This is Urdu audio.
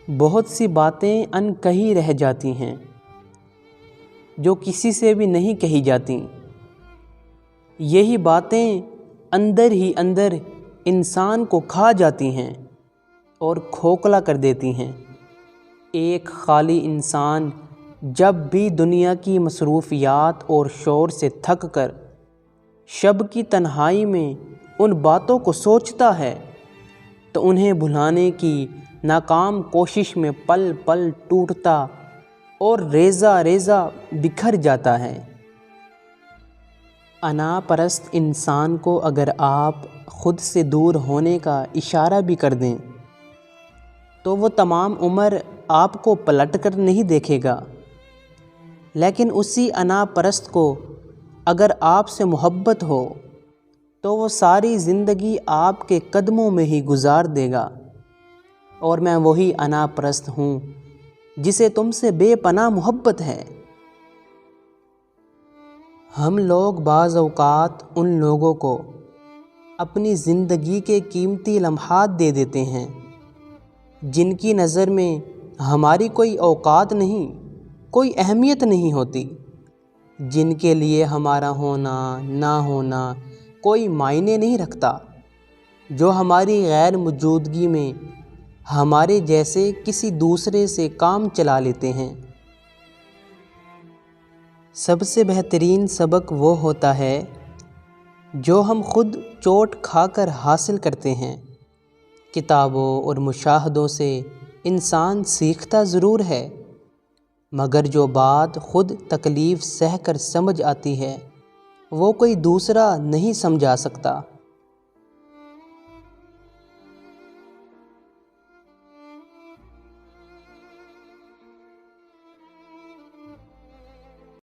بہت سی باتیں ان کہی رہ جاتی ہیں جو کسی سے بھی نہیں کہی جاتی۔ یہی باتیں اندر ہی اندر انسان کو کھا جاتی ہیں اور کھوکھلا کر دیتی ہیں۔ ایک خالی انسان جب بھی دنیا کی مصروفیات اور شور سے تھک کر شب کی تنہائی میں ان باتوں کو سوچتا ہے تو انہیں بھلانے کی ناکام کوشش میں پل پل ٹوٹتا اور ریزہ ریزہ بکھر جاتا ہے۔ انا پرست انسان کو اگر آپ خود سے دور ہونے کا اشارہ بھی کر دیں تو وہ تمام عمر آپ کو پلٹ کر نہیں دیکھے گا، لیکن اسی انا پرست کو اگر آپ سے محبت ہو تو وہ ساری زندگی آپ کے قدموں میں ہی گزار دے گا۔ اور میں وہی انا پرست ہوں جسے تم سے بے پناہ محبت ہے۔ ہم لوگ بعض اوقات ان لوگوں کو اپنی زندگی کے قیمتی لمحات دے دیتے ہیں جن کی نظر میں ہماری کوئی اوقات نہیں، کوئی اہمیت نہیں ہوتی، جن کے لیے ہمارا ہونا نہ ہونا کوئی معنی نہیں رکھتا، جو ہماری غیر موجودگی میں ہمارے جیسے کسی دوسرے سے کام چلا لیتے ہیں۔ سب سے بہترین سبق وہ ہوتا ہے جو ہم خود چوٹ کھا کر حاصل کرتے ہیں۔ کتابوں اور مشاہدوں سے انسان سیکھتا ضرور ہے، مگر جو بات خود تکلیف سہ کر سمجھ آتی ہے وہ کوئی دوسرا نہیں سمجھا سکتا۔